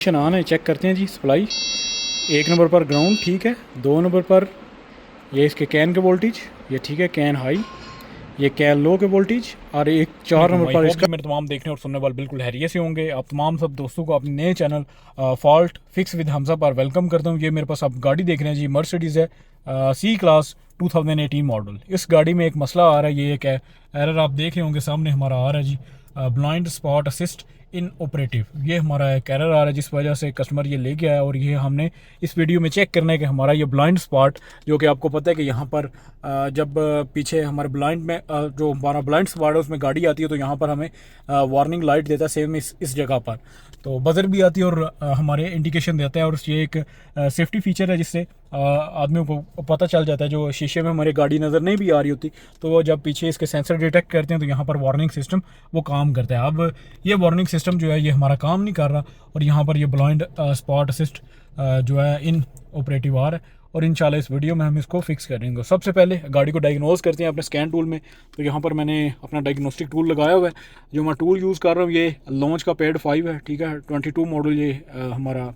On है, check करते हैं जी। सप्लाई 1 नंबर पर ग्राउंड ठीक है, 2 नंबर पर ये इसके कैन के वोल्टेज, ये ठीक है कैन हाई, ये कैन लो के वोल्टेज, और एक 4 नंबर पर इसका। मेरे तमाम देखने और सुनने वाले बिल्कुल हैरियत से होंगे। आप तमाम सब दोस्तों को अपने नए channel fault fix with Hamza पर वेलकम करता हूँ। ये मेरे पास आप गाड़ी देख रहे हैं जी, मर्सिडीज़ है सी क्लास 2018 मॉडल। इस गाड़ी में एक मसला आ रहा है, ये एक एरर आप देख रहे होंगे सामने हमारा आ रहा है जी, blind spot assist inoperative. ये हमारा एक एरर आ रहा है जिस वजह से कस्टमर ये लेके आया, और ये हमने इस वीडियो में चेक करना है कि हमारा ये ब्लाइंड स्पॉट, जो कि आपको पता है कि यहाँ पर जब पीछे हमारे ब्लाइंड में जो हमारा ब्लाइंड स्पॉट है उसमें गाड़ी आती है तो यहाँ पर हमें वार्निंग लाइट देता है, सेम इस जगह पर तो बजर भी आती है और हमारे इंडिकेशन देता है। और ये एक सेफ्टी फीचर है जिससे आदमियों को पता चल जाता है, जो शीशे में हमारी गाड़ी नज़र नहीं भी आ रही होती तो वो जब पीछे इसके सेंसर डिटेक्ट करते हैं तो यहाँ पर वार्निंग सिस्टम वो काम करता है। अब ये वार्निंग सिस्टम जो है ये हमारा काम नहीं कर रहा, और यहाँ पर ये ब्लाइंड स्पॉट असिस्ट जो है इन ऑपरेटिव आ रहा है, और इंशाल्लाह इस वीडियो में हम इसको फिक्स करेंगे। सबसे पहले गाड़ी को डायग्नोज करते हैं अपने स्कैन टूल में। तो यहाँ पर मैंने अपना डायग्नोस्टिक टूल लगाया हुआ है। जो मैं टूल यूज़ कर रहा हूँ ये लॉन्च का पैड 5 है, ठीक है 22 मॉडल। ये हमारा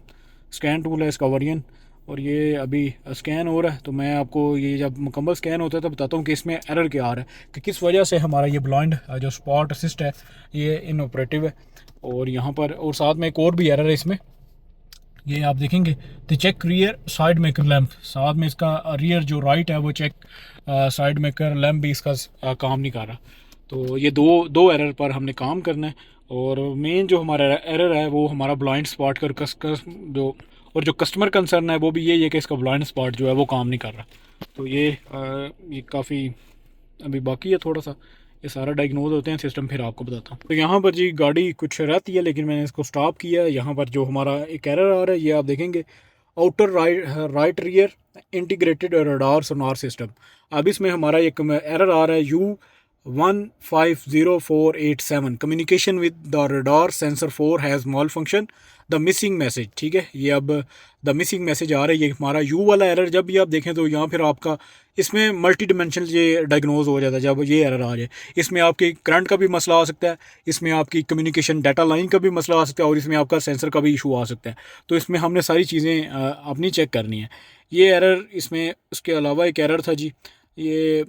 स्कैन टूल है, इसका वेरिएंट, और ये अभी स्कैन हो रहा है। तो मैं आपको ये जब मुकम्मल स्कैन होता है तो बताता हूँ कि इसमें एरर क्या आ रहा है, कि किस वजह से हमारा ये ब्लाइंड जो स्पॉट असिस्ट है ये इनऑपरेटिव है। और यहाँ पर और साथ में एक और भी एरर है इसमें, ये आप देखेंगे तो check rear side marker lamp, साथ में इसका रियर जो राइट है वो चेक साइड मेकर लैंप भी इसका काम नहीं कर रहा। तो ये दो एरर पर हमने काम करना है। और मेन जो हमारा एरर है वो हमारा ब्लाइंड स्पॉट कर जो, और जो कस्टमर कंसर्न है वो भी यही है कि इसका ब्लाइंड स्पॉट जो है वो काम नहीं कर रहा। तो ये काफ़ी अभी बाकी है थोड़ा सा, ये सारा डायग्नोज होते हैं सिस्टम, फिर आपको बताता हूँ। तो यहाँ पर जी गाड़ी कुछ रहती है लेकिन मैंने इसको स्टॉप किया। यहाँ पर जो हमारा एक एरर आ रहा है ये आप देखेंगे, outer right rear integrated radar sonar system. अब इसमें हमारा एक एरर आ रहा है U150487 communication with the radar sensor 4 has mall function the missing message. ठीक है, ये अब द मिसिंग मैसेज आ रहा है, ये हमारा यू वाला एरर। जब भी आप देखें तो यहाँ फिर आपका इसमें मल्टी डिमेंशनल ये डायग्नोज हो जाता है जब ये एरर आ जाए। इसमें आपके करंट का भी मसला आ सकता है, इसमें आपकी कम्युनिकेशन डाटा लाइन का भी मसला आ सकता है, और इसमें आपका सेंसर का भी इशू आ सकता है। तो इसमें हमने सारी चीज़ें अपनी चेक करनी है। ये एरर इसमें, उसके अलावा एक एरर था जी, ये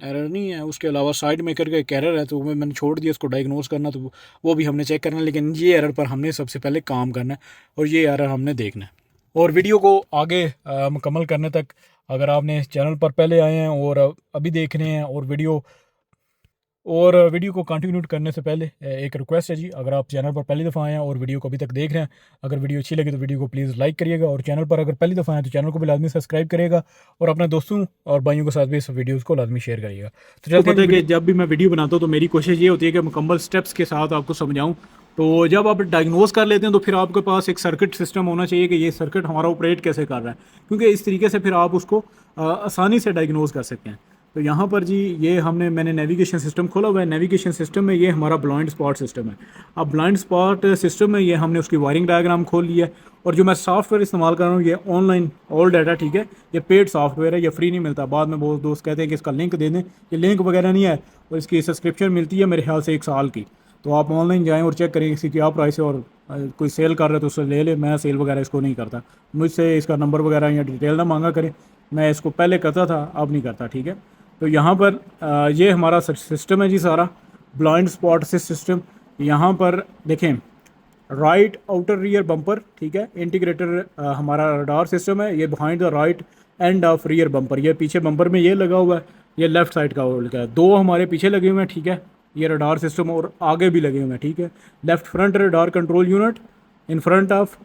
एरर नहीं है, उसके अलावा साइड मेकर का एक एरर है तो वो मैंने छोड़ दिया उसको डायग्नोज करना, तो वो भी हमने चेक करना है। लेकिन ये एरर पर हमने सबसे पहले काम करना है और ये एरर हमने देखना है। और वीडियो को आगे मुकम्मल करने तक, अगर आपने चैनल पर पहले आए हैं और अभी देख रहे हैं और वीडियो को कंटिन्यू करने से पहले एक रिक्वेस्ट है जी, अगर आप चैनल पर पहली दफ़ा आए हैं और वीडियो को अभी तक देख रहे हैं, अगर वीडियो अच्छी लगी तो वीडियो को प्लीज़ लाइक करिएगा, और चैनल पर अगर पहली दफ़ा आए तो चैनल को भी लाजमी सब्सक्राइब करिएगा, और अपने दोस्तों और भाइयों के साथ भी इस वीडियोज़ को लाजमी शेयर करिएगा। तो चलते हैं कि जब भी मैं वीडियो बनाता हूँ तो मेरी कोशिश ये होती है कि मुकम्मल स्टेप्स के साथ आपको समझाऊँ। तो जब आप डायग्नोज कर लेते हैं तो फिर आपके पास एक सर्किट सिस्टम होना चाहिए कि ये सर्किट हमारा ऑपरेट कैसे कर रहा है, क्योंकि इस तरीके से फिर आप उसको आसानी से डायग्नोज कर सकते हैं। तो यहाँ पर जी ये मैंने नेविगेशन सिस्टम खोला हुआ है। नेविगेशन सिस्टम में ये हमारा ब्लाइंड स्पॉट सिस्टम है। अब ब्लाइंड स्पॉट सिस्टम में ये हमने उसकी वायरिंग डायग्राम खोल लिया है, और जो मैं सॉफ्टवेयर इस्तेमाल कर रहा हूँ ये ऑनलाइन ऑल डाटा, ठीक है, ये पेड सॉफ्टवेयर है, ये फ्री नहीं मिलता। बाद में बहुत दोस्त कहते हैं कि इसका लिंक दे दें, ये लिंक वगैरह नहीं है, और इसकी सब्सक्रिप्शन मिलती है मेरे ख्याल से 1 साल की। तो आप ऑनलाइन जाएँ और चेक करें इसकी क्या प्राइस है, और कोई सेल कर रहा है तो उससे ले ले। मैं सेल वगैरह इसको नहीं करता, मुझसे इसका नंबर वगैरह या डिटेल ना मांगा करें। मैं इसको पहले करता था, अब नहीं करता, ठीक है। तो यहाँ पर ये हमारा सिस्टम है जी सारा, ब्लाइंड स्पॉट से सिस्टम। यहाँ पर देखें राइट आउटर रियर बम्पर, ठीक है, इंटीग्रेटर हमारा रडार सिस्टम है। ये behind the right end of rear bumper, ये पीछे बम्पर में ये लगा हुआ है, ये लेफ्ट साइड का लगा है। 2 हमारे पीछे लगे हुए हैं, ठीक है, ये रडार सिस्टम, और आगे भी लगे हुए हैं, ठीक है। Left front radar control unit in front of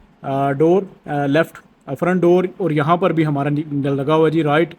door, left front door, और यहाँ पर भी हमारा लगा हुआ है जी राइट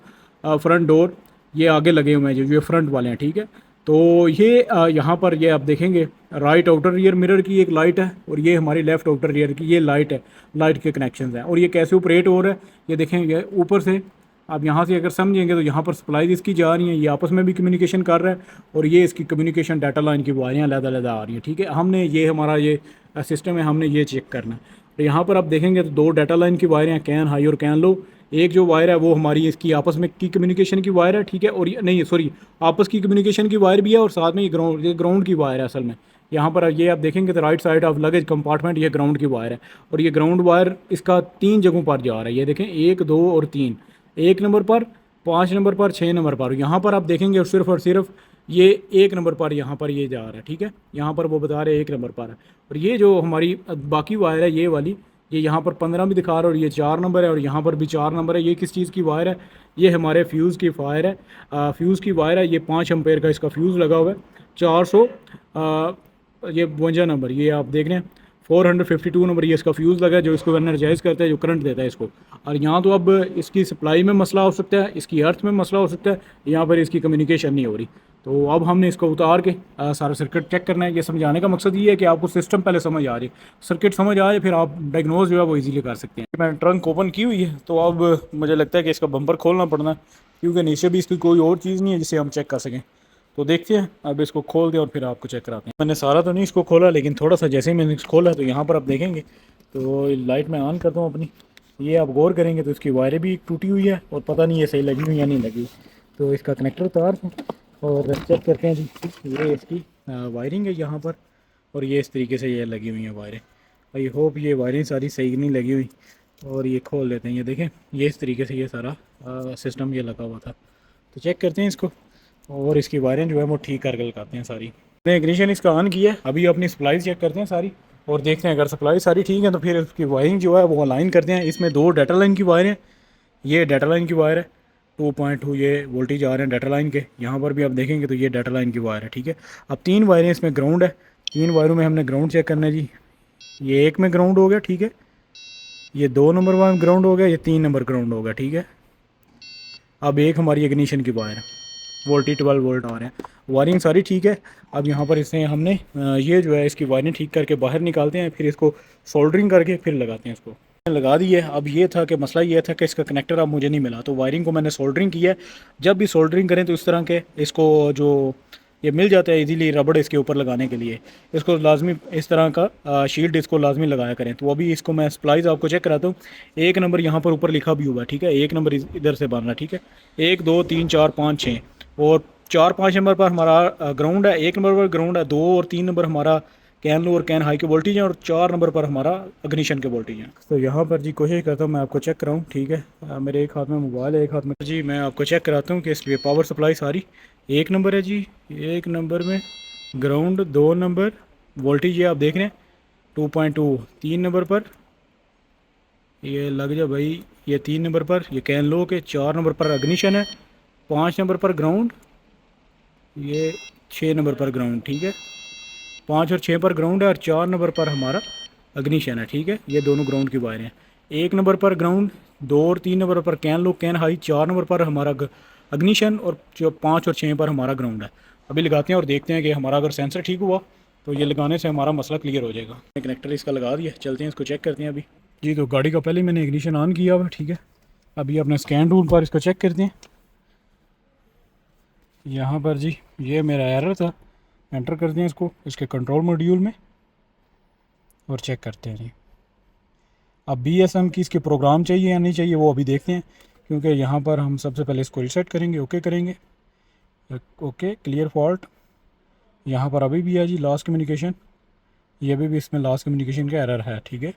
फ्रंट डोर, ये आगे लगे हुए हैं जो ये फ्रंट वाले हैं, ठीक है। तो ये यहाँ पर ये आप देखेंगे राइट आउटर रियर मिरर की एक लाइट है, और ये हमारी लेफ़्ट आउटर रियर की ये लाइट है, लाइट के कनेक्शंस हैं। और ये कैसे ऑपरेट हो रहा है ये देखेंगे ऊपर से, आप यहाँ से अगर समझेंगे तो यहाँ पर सप्लाई इसकी जा रही है, ये आपस में भी कम्युनिकेशन कर रहा है, और ये इसकी कम्युनिकेशन डाटा लाइन की वायरियाँ अलग-अलग आ रही हैं, ठीक है। हमने ये हमारा ये सिस्टम है, हमने ये चेक करना है। तो यहाँ पर आप देखेंगे तो 2 डाटा लाइन की वायरियाँ, कैन हाई और कैन लो। एक जो वायर है वो हमारी इसकी आपस में की कम्युनिकेशन की वायर है, ठीक है, और नहीं सॉरी, आपस की कम्युनिकेशन की वायर भी है, और साथ में ये ग्राउंड की वायर है असल में, यहाँ पर ये आप देखेंगे तो right side of luggage compartment ये ग्राउंड की वायर है, और ये ग्राउंड वायर इसका 3 जगहों पर जा रहा है। ये देखें 1, 2 और 3, 1 नंबर पर, 5 नंबर पर, 6 नंबर पर। यहाँ पर आप देखेंगे और सिर्फ ये 1 नंबर पर यहाँ पर ये जा रहा है, ठीक है। यहाँ पर वो बता रहे हैं 1 नंबर पर है। और ये जो हमारी बाकी वायर है ये वाली, ये यहाँ पर 15 भी दिखा रहा है और ये 4 नंबर है और यहाँ पर भी 4 नंबर है। ये किस चीज़ की वायर है? ये हमारे फ्यूज़ की वायर है, फ्यूज़ की वायर है। ये 5 एम्पेयर का इसका फ्यूज़ लगा हुआ है। 400 ये 52 नंबर, ये आप देख रहे हैं 452 नंबर ये इसका फ्यूज़ लगा है, जो इसको एनर्जाइज करता है, जो करंट देता है इसको। और यहाँ तो अब इसकी सप्लाई में मसला हो सकता है, इसकी अर्थ में मसला हो सकता है, यहाँ पर इसकी कम्युनिकेशन नहीं हो रही। तो अब हमने इसको उतार के सारा सर्किट चेक करना है। ये समझाने का मकसद ये है कि आपको सिस्टम पहले समझ आ जाए, सर्किट समझ आए, फिर आप डायग्नोज जो है वो इजीली कर सकते हैं। मैंने ट्रंक ओपन की हुई है, तो अब मुझे लगता है कि इसका बम्पर खोलना पड़ना, क्योंकि नीचे भी इसकी कोई और चीज़ नहीं है जिसे हम चेक कर सकें। तो देखते हैं, अब इसको खोल दें और फिर आपको चेक कराते हैं। मैंने सारा तो नहीं इसको खोला, लेकिन थोड़ा सा जैसे ही मैंने इसको खोला तो यहाँ पर आप देखेंगे, तो लाइट मैं ऑन करता हूँ अपनी, ये आप गौर करेंगे तो इसकी वायरें भी टूटी हुई है और पता नहीं ये सही लगी हुई या नहीं लगी। तो इसका कनेक्टर उतार दें और चेक करते हैं जी। ये इसकी वायरिंग है यहाँ पर, और ये इस तरीके से ये लगी हुई हैं वायरें। आई होप ये वायरिंग सारी सही नहीं लगी हुई। और ये खोल देते हैं, ये देखें ये इस तरीके से ये सारा सिस्टम ये लगा हुआ था। तो चेक करते हैं इसको और इसकी वायरें जो है वो ठीक करके लगाते हैं सारी। मैंने इग्निशन इसका ऑन किया है, अभी अपनी सप्लाई चेक करते हैं सारी और देखते हैं अगर सप्लाई सारी ठीक है तो फिर इसकी वायरिंग जो है वो अलाइन करते हैं। इसमें 2 डाटा लाइन की वायर है, ये डाटा लाइन की वायर है 2.2, ये वोल्टेज आ रहे हैं डाटा लाइन के। यहाँ पर भी आप देखेंगे तो ये डाटा लाइन की वायर है, ठीक है। अब 3 वायरें इसमें ग्राउंड है, 3 वायरों में हमने ग्राउंड चेक करना है जी। ये 1 में ग्राउंड हो गया, ठीक है। ये 2 नंबर में ग्राउंड हो गया, ये 3 नंबर ग्राउंड हो गया, ठीक है। अब एक हमारी इग्निशन की वायर है, वोल्टेज 12 वोल्ट आ रहे हैं, वायरिंग सारी ठीक है। अब यहाँ पर इससे हमने ये जो है इसकी वायरिंग ठीक करके बाहर निकालते हैं, फिर इसको सोल्डरिंग करके फिर लगाते हैं। इसको लगा दी है। अब ये था कि मसला ये था कि इसका कनेक्टर अब मुझे नहीं मिला, तो वायरिंग को मैंने सोल्डरिंग किया है। जब भी सोल्डरिंग करें तो इस तरह के इसको जो ये मिल जाता है इजीली रबड़ इसके ऊपर लगाने के लिए, इसको लाजमी इस तरह का शील्ड इसको लाजमी लगाया करें। तो अभी इसको मैं सप्लाईज आपको चेक कराता हूँ। 1 नंबर यहाँ पर ऊपर लिखा भी हुआ है, ठीक है। 1 नंबर इधर से बन रहा है, ठीक है। 1, 2, 3, 4, 5, 6 और 4, 5 नंबर पर हमारा ग्राउंड है, 1 नंबर पर ग्राउंड है, 2 और 3 नंबर हमारा कैन लो और कैन हाई के वोल्टेज हैं और 4 नंबर पर हमारा अग्निशन के वोल्टेज हैं। तो यहाँ पर जी कोशिश करता हूँ मैं आपको चेक कराऊँ, ठीक है। मेरे एक हाथ में मोबाइल है, एक हाथ में जी मैं आपको चेक कराता हूँ कि इसकी पावर सप्लाई सारी 1 नंबर है जी। 1 नंबर में ग्राउंड, 2 नंबर वोल्टेज ये आप देख रहे हैं 2.2, 3 नंबर पर ये लग जा भाई, ये 3 नंबर पर ये कैन लो के, 4 नंबर पर अग्निशन है, 5 नंबर पर ग्राउंड, ये 6 नंबर पर ग्राउंड, ठीक है। 5 और 6 पर ग्राउंड है और 4 नंबर पर हमारा अग्निशन है, ठीक है। ये दोनों ग्राउंड की वायर हैं। 1 नंबर पर ग्राउंड, 2 और 3 नंबर पर can low can high, 4 number पर हमारा अग्निशन और जो 5 और 6 पर हमारा ग्राउंड है। अभी लगाते हैं और देखते हैं कि हमारा अगर सेंसर ठीक हुआ तो ये लगाने से हमारा मसला क्लियर हो जाएगा। कनेक्टर इसका लगा दिया, चलते हैं इसको चेक करते हैं अभी जी। तो गाड़ी का पहले मैंने इग्निशन ऑन किया हुआ, ठीक है। अभी अपने स्कैन टूल पर इसको चेक करते हैं। यहाँ पर जी ये मेरा एरर था, एंटर करते हैं इसको इसके कंट्रोल मॉड्यूल में और चेक करते हैं जी। अब BSM की इसके प्रोग्राम चाहिए या नहीं चाहिए वो अभी देखते हैं, क्योंकि यहाँ पर हम सबसे पहले इसको रीसेट करेंगे, ओके करेंगे, ओके क्लियर फॉल्ट। यहाँ पर अभी भी है जी लास्ट कम्युनिकेशन, ये अभी भी इसमें लास्ट कम्युनिकेशन का एरर है, ठीक है।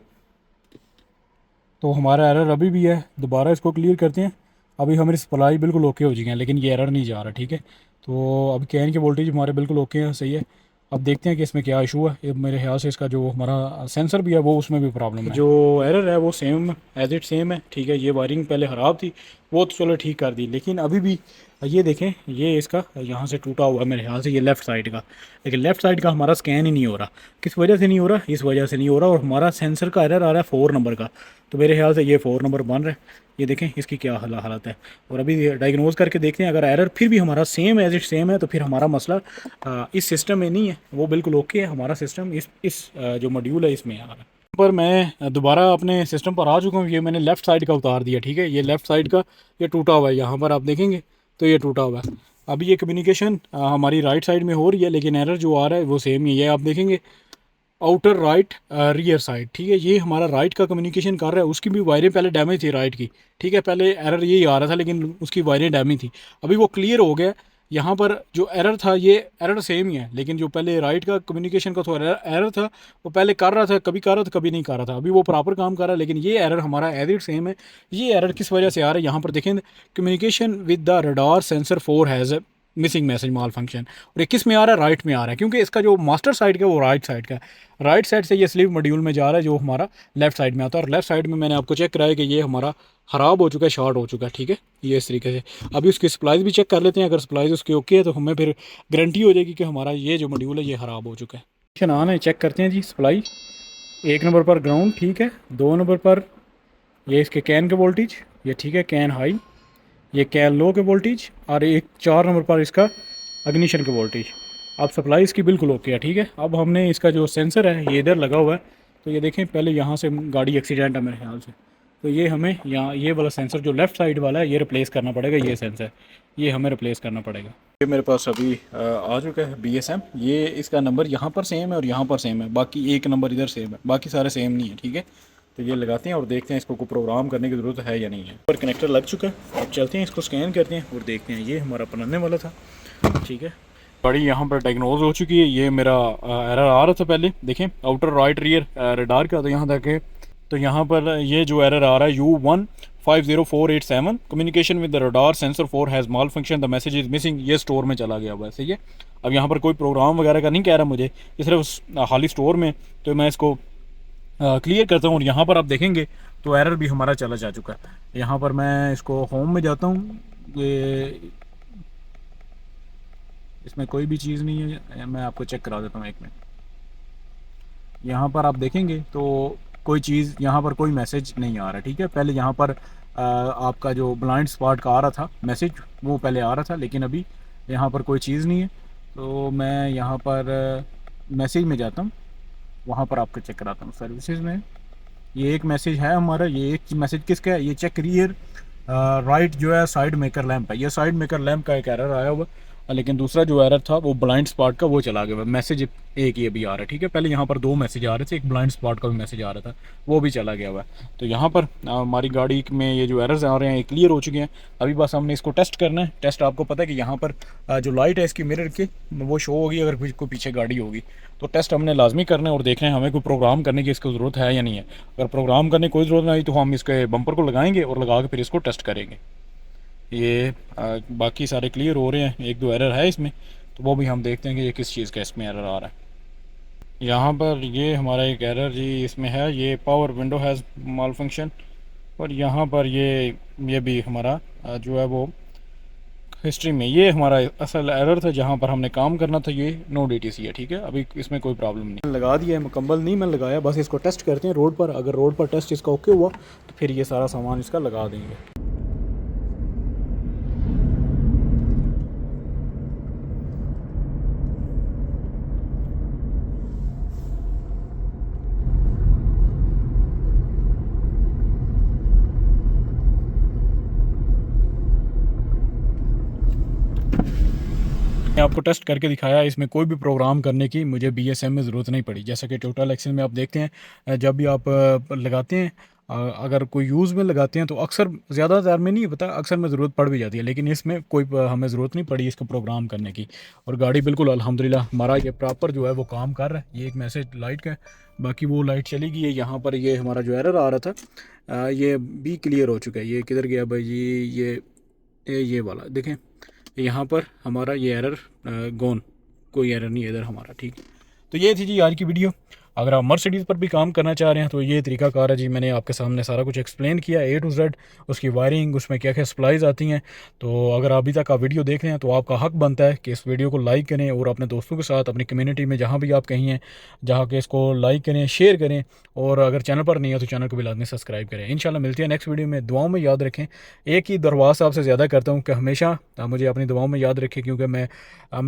तो हमारा एरर अभी भी है, दोबारा इसको क्लियर करते हैं। अभी हमारी सप्लाई बिल्कुल ओके हो जाएगी, लेकिन ये एरर नहीं जा रहा, ठीक है। तो अब कैन के वोल्टेज हमारे बिल्कुल ओके हैं, सही है। अब देखते हैं कि इसमें क्या इशू है। ये मेरे ख्याल से इसका जो हमारा सेंसर भी है वो उसमें भी प्रॉब्लम है। जो एरर है वो सेम एज इट सेम है, ठीक है। ये वायरिंग पहले ख़राब थी, वो तो चलो ठीक कर दी, लेकिन अभी भी ये देखें ये इसका यहाँ से टूटा हुआ है मेरे ख्याल से, ये लेफ़्ट साइड का। लेकिन लेफ़्ट साइड का हमारा स्कैन ही नहीं हो रहा। किस वजह से नहीं हो रहा? इस वजह से नहीं हो रहा। और हमारा सेंसर का एरर आ रहा है 4 नंबर का, तो मेरे ख्याल से ये 4 नंबर बन रहा है। ये देखें इसकी क्या हालत है। और अभी डायग्नोज करके देखते हैं, अगर एरर फिर भी हमारा सेम एज इट सेम है तो फिर हमारा मसला इस सिस्टम में नहीं है, वो बिल्कुल ओके है। हमारा सिस्टम इस जो मॉड्यूल है इसमें आ रहा है। पर मैं दोबारा अपने सिस्टम पर आ चुका हूँ। ये मैंने लेफ़्ट साइड का उतार दिया, ठीक है। ये लेफ़्ट साइड का ये टूटा हुआ है, यहाँ पर आप देखेंगे तो ये टूटा हुआ है। अभी ये कम्युनिकेशन हमारी राइट साइड में हो रही है, लेकिन एरर जो आ रहा है वो सेम ही है। आप देखेंगे आउटर राइट रियर साइड, ठीक है। ये हमारा राइट का कम्युनिकेशन कर रहा है, उसकी भी वायरें पहले डैमेज थी राइट की, ठीक है। पहले एरर यही आ रहा था लेकिन उसकी वायरें डैमेज थी। अभी वो क्लियर हो गया, यहाँ पर जो एरर था ये एरर सेम ही है, लेकिन जो पहले राइट का कम्युनिकेशन का थोड़ा एरर था वो पहले कर रहा था, कभी कर रहा था कभी नहीं कर रहा था, अभी वो प्रॉपर काम कर रहा है, लेकिन ये एरर हमारा एज इट सेम है। ये एरर किस वजह से आ रहा है, यहाँ पर देखें communication with the radar sensor 4 has missing message mall function, और ये किस में आ रहा है, राइट में आ रहा है, क्योंकि इसका जो मास्टर साइड का वो राइट साइड का है, राइट साइड से ये स्लीव मॉड्यूल में जा रहा है जो हमारा लेफ्ट साइड में आता है, और लेफ्ट साइड में मैंने आपको चेक कराया कि ये हमारा ख़राब हो चुका है, शॉर्ट हो चुका है, ठीक है। ये इस तरीके से अभी उसकी सप्लाईज भी चेक कर लेते हैं, अगर सप्लाईज उसकी ओके है तो हमें फिर गारंटी हो जाएगी कि हमारा ये जो मॉड्यूल है ये ख़राब हो चुका है। ऑन है, चेक करते हैं जी। सप्लाई 1 नंबर पर ग्राउंड ठीक है, 2 नंबर पर ये इसके कैन के वोल्टेज ये ठीक है, कैन हाई, ये कैन लो के वोल्टेज, और 4 नंबर पर इसका अग्निशन के वोल्टेज। अब सप्लाई इसकी बिल्कुल ओके है, ठीक है। अब हमने इसका जो सेंसर है ये इधर लगा हुआ है, तो ये देखें पहले यहाँ से गाड़ी एक्सीडेंट है मेरे ख्याल से, तो ये हमें यहाँ ये वाला सेंसर जो लेफ़्ट साइड वाला है ये रिप्लेस करना पड़ेगा, ये सेंसर ये हमें रिप्लेस करना पड़ेगा। ये मेरे पास अभी आ चुका है BSM, ये इसका नंबर यहाँ पर सेम है और यहाँ पर सेम है, बाकी एक नंबर इधर सेम है, बाकी सारे सेम नहीं है, ठीक है। तो ये लगाते हैं और देखते हैं इसको कोई प्रोग्राम करने की ज़रूरत है या नहीं है। पर कनेक्टर लग चुका है, अब चलते हैं इसको स्कैन करते हैं और देखते हैं। ये हमारा बनाने वाला था, ठीक है। गाड़ी यहाँ पर डायग्नोज हो चुकी है, ये मेरा एरर आ रहा था पहले, देखें आउटर राइट रियर रडार का, तो यहाँ तक तो यहाँ पर ये जो एरर आ रहा है U150487 communication with the radar sensor 4 has mall function the message is missing, ये स्टोर में चला गया हुआ है, सही है। अब यहाँ पर कोई प्रोग्राम वगैरह का नहीं कह रहा मुझे, ये सिर्फ खाली स्टोर में, तो मैं इसको क्लियर करता हूँ। और यहाँ पर आप देखेंगे तो एरर भी हमारा चला जा चुका है। यहाँ पर मैं इसको होम में जाता हूँ, ये इसमें कोई भी चीज़ नहीं है, मैं आपको चेक करा देता हूँ 1 मिनट। यहाँ पर आप देखेंगे तो कोई चीज़ यहाँ पर कोई मैसेज नहीं आ रहा, ठीक है। पहले यहाँ पर आपका जो ब्लाइंड स्पॉट का आ रहा था मैसेज वो पहले आ रहा था, लेकिन अभी यहाँ पर कोई चीज़ नहीं है। तो मैं यहाँ पर मैसेज में जाता हूँ, वहाँ पर आपको चेक कराता हूँ सर्विसेज में। ये एक मैसेज है हमारा, ये एक मैसेज किसका है, ये चेक रियर राइट जो है साइड मेकर लैंप है, ये साइड मेकर लैंप का एक एरर आया हुआ, लेकिन दूसरा जो एरर था वो ब्लाइंड स्पॉट का वो चला गया। मैसेज एक ही अभी आ रहा है, ठीक है। पहले यहाँ पर 2 मैसेज आ रहे थे, एक ब्लाइंड स्पॉट का भी मैसेज आ रहा था, वो भी चला गया हुआ है। तो यहाँ पर हमारी गाड़ी में ये जो एरर्स आ रहे हैं ये क्लियर हो चुके हैं। अभी बस हमने इसको टेस्ट करना है। टेस्ट आपको पता है कि यहाँ पर जो लाइट है इसकी मिरर की वो शो होगी अगर कोई पीछे गाड़ी होगी, तो टेस्ट हमने लाजमी करना है और देखना है हमें कोई प्रोग्राम करने की इसको ज़रूरत है या नहीं है। अगर प्रोग्राम करने की कोई ज़रूरत नहीं तो हम इसके बम्पर को लगाएंगे और लगा के फिर इसको टेस्ट करेंगे। ये बाकी सारे क्लियर हो रहे हैं, 1-2 एरर है इसमें, तो वो भी हम देखते हैं कि ये किस चीज़ का इसमें एरर आ रहा है। यहाँ पर ये हमारा एक एरर जी इसमें है, ये power window has mall function, और यहाँ पर ये भी हमारा जो है वो हिस्ट्री में ये हमारा असल एरर था जहाँ पर हमने काम करना था, ये नो DTC है, ठीक है। अभी इसमें कोई प्रॉब्लम नहीं, लगा दिया है, मुकम्मल नहीं मैं लगाया, बस इसको टेस्ट करते हैं रोड पर। अगर रोड पर टेस्ट इसका ओके हुआ तो फिर ये सारा सामान इसका लगा देंगे। मैंने आपको टेस्ट करके दिखाया, इसमें कोई भी प्रोग्राम करने की मुझे BSM में ज़रूरत नहीं पड़ी। जैसा कि टोटल एक्शन में आप देखते हैं, जब भी आप लगाते हैं, अगर कोई यूज़ में लगाते हैं तो अक्सर ज़्यादातर में नहीं पता, अक्सर में ज़रूरत पड़ भी जाती है, लेकिन इसमें कोई हमें ज़रूरत नहीं पड़ी इसका प्रोग्राम करने की। और गाड़ी बिल्कुल अल्हम्दुलिल्लाह हमारा ये प्रॉपर जो है वो काम कर रहा है। ये एक मैसेज लाइट का है, बाकी वो लाइट चली गई है। यहाँ पर ये हमारा जो एरर आ रहा था ये भी क्लियर हो चुका है। ये किधर गया भाई जी, ये वाला देखें, यहाँ पर हमारा ये एरर गॉन, कोई एरर नहीं है इधर हमारा, ठीक। तो ये थी जी आज की वीडियो। अगर आप मर्सिडीज़ पर भी काम करना चाह रहे हैं तो ये तरीकाकार है जी, मैंने आपके सामने सारा कुछ एक्सप्लेन किया A to Z, उसकी वायरिंग, उसमें क्या क्या सप्लाईज आती हैं। तो अगर अभी तक आप वीडियो देख रहे हैं तो आपका हक बनता है कि इस वीडियो को लाइक करें और अपने दोस्तों के साथ, अपनी कम्युनिटी में जहाँ भी आप कहीं हैं, जहाँ के इसको लाइक करें, शेयर करें, और अगर चैनल पर नहीं है तो चैनल को भी लाजमी सब्सक्राइब करें। इंशाल्लाह मिलते हैं नेक्स्ट वीडियो में। दुआओं में याद रखें, एक ही दरख्वास्त आपसे ज़्यादा करता हूँ कि हमेशा मुझे अपनी दुआओं में याद रखें, क्योंकि मैं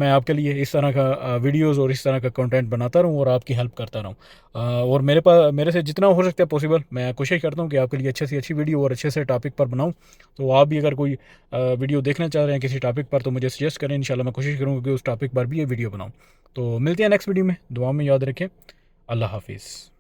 आपके लिए इस तरह का वीडियोज़ और इस तरह का कंटेंट बनाता रहूँ और आपकी हेल्प करता रहूँ। और मेरे से जितना हो सकता है पॉसिबल मैं कोशिश करता हूँ कि आपके लिए अच्छे से अच्छी वीडियो और अच्छे से टॉपिक पर बनाऊँ। तो आप भी अगर कोई वीडियो देखना चाह रहे हैं किसी टॉपिक पर तो मुझे सजेस्ट करें, इंशाल्लाह मैं कोशिश करूँगा कि उस टॉपिक पर भी ये वीडियो बनाऊँ। तो मिलते हैं नेक्स्ट वीडियो में, दुआ में याद रखें। अल्लाह हाफिज़।